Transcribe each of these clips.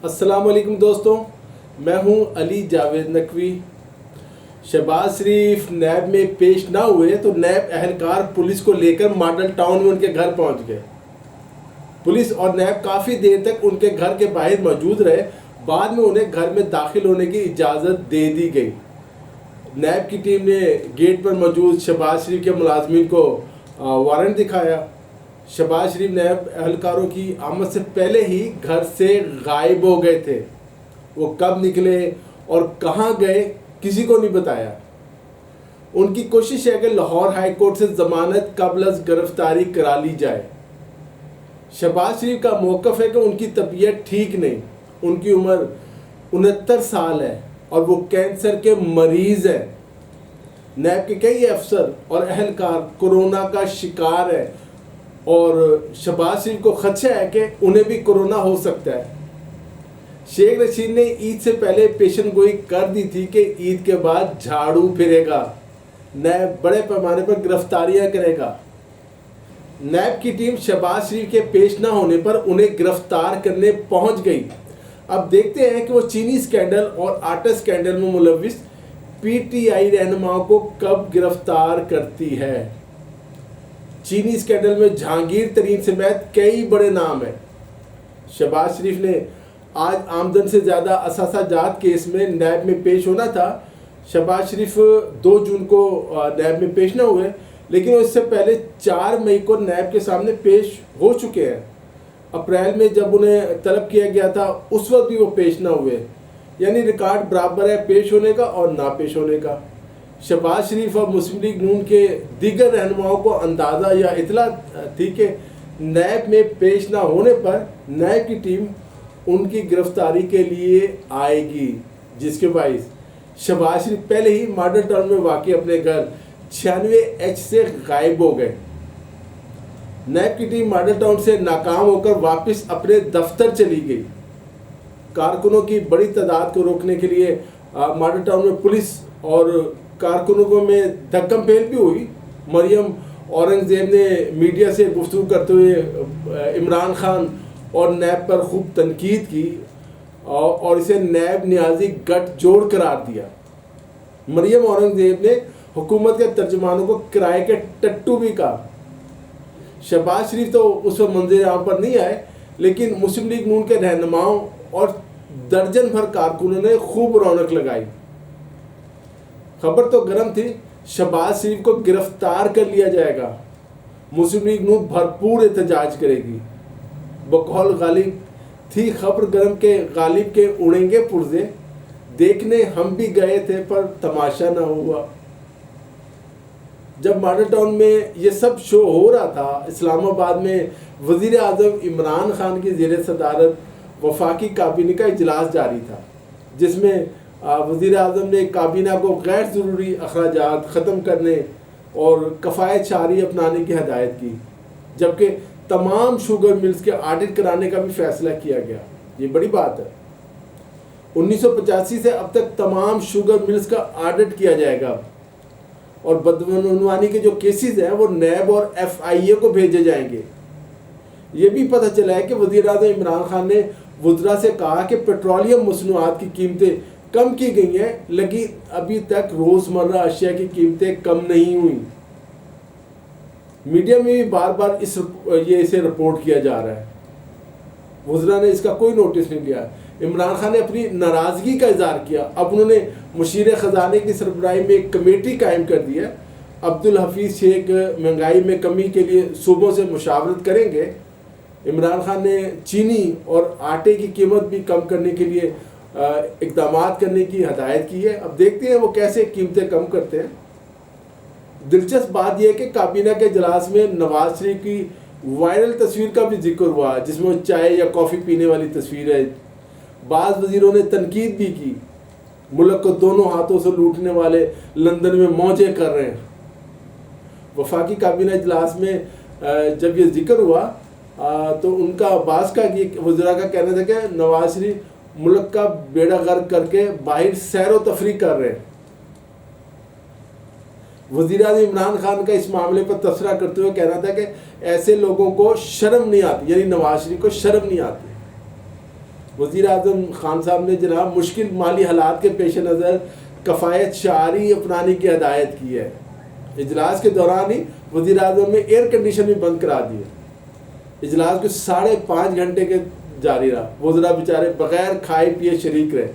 السلام علیکم دوستوں، میں ہوں علی جاوید نقوی۔ شہباز شریف نیب میں پیش نہ ہوئے تو نیب اہلکار پولیس کو لے کر ماڈل ٹاؤن میں ان کے گھر پہنچ گئے۔ پولیس اور نیب کافی دیر تک ان کے گھر کے باہر موجود رہے، بعد میں انہیں گھر میں داخل ہونے کی اجازت دے دی گئی۔ نیب کی ٹیم نے گیٹ پر موجود شہباز شریف کے ملازمین کو وارنٹ دکھایا۔ شہباز شریف نیب اہلکاروں کی آمد سے پہلے ہی گھر سے غائب ہو گئے تھے۔ وہ کب نکلے اور کہاں گئے کسی کو نہیں بتایا۔ ان کی کوشش ہے کہ لاہور ہائی کورٹ سے ضمانت قبل از گرفتاری کرا لی جائے۔ شہباز شریف کا موقف ہے کہ ان کی طبیعت ٹھیک نہیں، ان کی عمر 69 سال ہے اور وہ کینسر کے مریض ہیں۔ نیب کے کئی افسر اور اہلکار کورونا کا شکار ہے اور شہباز شریف کو خدشہ ہے کہ انہیں بھی کورونا ہو سکتا ہے۔ شیخ رشید نے عید سے پہلے پیشن گوئی کر دی تھی کہ عید کے بعد جھاڑو پھرے گا، نیب بڑے پیمانے پر گرفتاریاں کرے گا۔ نیب کی ٹیم شہباز شریف کے پیش نہ ہونے پر انہیں گرفتار کرنے پہنچ گئی۔ اب دیکھتے ہیں کہ وہ چینی اسکینڈل اور آٹا اسکینڈل میں ملوث پی ٹی آئی رہنماؤں کو کب گرفتار کرتی ہے۔ چینی اسکینڈل میں جہانگیر ترین سمیت کئی بڑے نام ہیں۔ شہباز شریف نے آج آمدن سے زیادہ اثاثہ جات کیس میں نیب میں پیش ہونا تھا۔ شہباز شریف 2 جون کو نیب میں پیش نہ ہوئے، لیکن اس سے پہلے 4 مئی کو نیب کے سامنے پیش ہو چکے ہیں۔ اپریل میں جب انہیں طلب کیا گیا تھا اس وقت بھی وہ پیش نہ ہوئے، یعنی ریکارڈ برابر ہے پیش ہونے کا اور نہ پیش ہونے کا۔ شہباز شریف اور مسلم لیگ نون کے دیگر رہنماؤں کو اندازہ یا اطلاع تھی کہ نیب میں پیش نہ ہونے پر نیب کی ٹیم ان کی گرفتاری کے لیے آئے گی، جس کے باعث شہباز شریف پہلے ہی ماڈل ٹاؤن میں واقع اپنے گھر 96H سے غائب ہو گئے۔ نیب کی ٹیم ماڈل ٹاؤن سے ناکام ہو کر واپس اپنے دفتر چلی گئی۔ کارکنوں کی بڑی تعداد کو روکنے کے لیے ماڈل ٹاؤن میں پولیس اور کارکنوں میں دھکم پھیل بھی ہوئی۔ مریم اورنگزیب نے میڈیا سے گفتگو کرتے ہوئے عمران خان اور نیب پر خوب تنقید کی اور اسے نیب نیازی گٹھ جوڑ قرار دیا۔ مریم اورنگزیب نے حکومت کے ترجمانوں کو کرائے کے ٹٹو بھی کہا۔ شہباز شریف تو اس وقت منظر عام پر نہیں آئے، لیکن مسلم لیگ نون کے رہنماؤں اور درجن بھر کارکنوں نے خوب رونق لگائی۔ خبر تو گرم تھی، شہباز شریف کو گرفتار کر لیا جائے گا۔ مسلم لیگ نون بھرپور احتجاج کرے گی۔ بقول غالب تھی خبر گرم کے غالب کے اڑیں گے پرزے، دیکھنے ہم بھی گئے تھے پر تماشا نہ ہوا۔ جب ماڈل ٹاؤن میں یہ سب شو ہو رہا تھا، اسلام آباد میں وزیر اعظم عمران خان کی زیر صدارت وفاقی کابینہ کا اجلاس جاری تھا، جس میں وزیر اعظم نے کابینہ کو غیر ضروری اخراجات ختم کرنے اور کفایت شعاری اپنانے کی ہدایت کی، جبکہ تمام شوگر ملز کے آڈٹ کرانے کا بھی فیصلہ کیا گیا۔ یہ بڑی بات ہے۔ 1985 سے اب تک تمام شوگر ملز کا آڈٹ کیا جائے گا اور بدعنوانی کے جو کیسز ہیں وہ نیب اور FIA کو بھیجے جائیں گے۔ یہ بھی پتہ چلا ہے کہ وزیر اعظم عمران خان نے وزراء سے کہا کہ پیٹرولیم مصنوعات کی قیمتیں کم کی گئی ہیں، لیکن ابھی تک روزمرہ اشیاء کی قیمتیں کم نہیں ہوئیں۔ میڈیا میں بھی بار بار اسے رپورٹ کیا جا رہا ہے۔ وزراء نے اس کا کوئی نوٹس نہیں لیا۔ عمران خان نے اپنی ناراضگی کا اظہار کیا۔ اب انہوں نے مشیر خزانے کی سربراہی میں ایک کمیٹی قائم کر دی ہے۔ عبدالحفیظ شیخ مہنگائی میں کمی کے لیے صوبوں سے مشاورت کریں گے۔ عمران خان نے چینی اور آٹے کی قیمت بھی کم کرنے کے لیے اقدامات کرنے کی ہدایت کی ہے۔ اب دیکھتے ہیں وہ کیسے قیمتیں کم کرتے ہیں۔ دلچسپ بات یہ ہے کہ کابینہ کے اجلاس میں نواز شریف کی وائرل تصویر کا بھی ذکر ہوا، جس میں چائے یا کافی پینے والی تصویر ہے۔ بعض وزیروں نے تنقید بھی کی، ملک کو دونوں ہاتھوں سے لوٹنے والے لندن میں موجیں کر رہے ہیں۔ وفاقی کابینہ اجلاس میں جب یہ ذکر ہوا تو ان کا بعض کا وزراء کا کہنا تھا کہ نواز شریف ملک کا بیڑا غرق کر کے باہر سیر و تفریح کر رہے ہیں۔ وزیر اعظم عمران خان کا اس معاملے پر تبصرہ کرتے ہوئے کہنا تھا کہ ایسے لوگوں کو شرم نہیں آتی، یعنی نواز شریف کو شرم نہیں آتی۔ وزیر اعظم خان صاحب نے جناب مشکل مالی حالات کے پیش نظر کفایت شعاری اپنانے کی ہدایت کی ہے. اجلاس کے دوران ہی وزیر اعظم نے ایئر کنڈیشن بھی بند کرا دی ہے. اجلاس کو 5.5 گھنٹے کے جاری رہا. وزراء بیچارے بغیر کھائے پیے شریک رہے.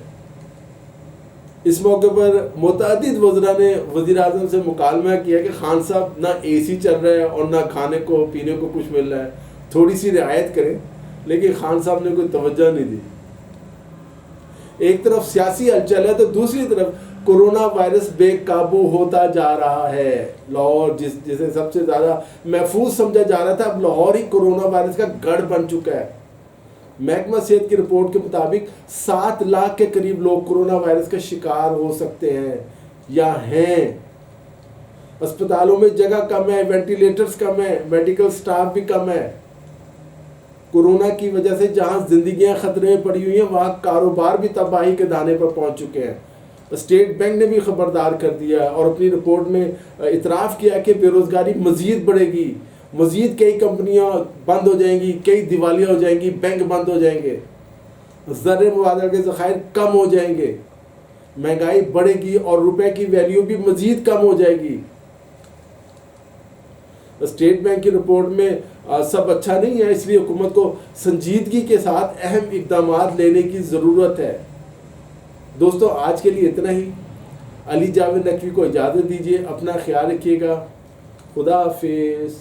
اس موقع پر متعدد وزراء نے وزیر اعظم سے مکالمہ کیا کہ خان صاحب نہ اے سی چل رہا ہے اور نہ کھانے کو پینے کو کچھ مل رہا ہے, تھوڑی سی رعایت کریں. لیکن خان صاحب نے کوئی توجہ نہیں دی. ایک طرف سیاسی ہلچل ہے تو دوسری طرف کورونا وائرس بے قابو ہوتا جا رہا ہے. لاہور جسے سب سے زیادہ محفوظ سمجھا جا رہا تھا, اب لاہور ہی کورونا وائرس کا گڑھ بن چکا ہے. محکمہ صحت کی رپورٹ کے مطابق 7 لاکھ کے قریب لوگ کورونا وائرس کا شکار ہو سکتے ہیں یا ہیں. اسپتالوں میں جگہ کم ہے, وینٹیلیٹرز کم ہے, میڈیکل سٹاف بھی کم ہے. کورونا کی وجہ سے جہاں زندگیاں خطرے میں پڑی ہوئی ہیں وہاں کاروبار بھی تباہی کے دہانے پر پہنچ چکے ہیں. اسٹیٹ بینک نے بھی خبردار کر دیا اور اپنی رپورٹ میں اعتراف کیا کہ بے روزگاری مزید بڑھے گی, مزید کئی کمپنیاں بند ہو جائیں گی, کئی دیوالیاں ہو جائیں گی, بینک بند ہو جائیں گے, زر مبادلہ کے ذخائر کم ہو جائیں گے, مہنگائی بڑھے گی اور روپے کی ویلیو بھی مزید کم ہو جائے گی. اسٹیٹ بینک کی رپورٹ میں سب اچھا نہیں ہے, اس لیے حکومت کو سنجیدگی کے ساتھ اہم اقدامات لینے کی ضرورت ہے. دوستو آج کے لیے اتنا ہی. علی جاوید نقوی کو اجازت دیجیے. اپنا خیال رکھیے گا. خدا حافظ.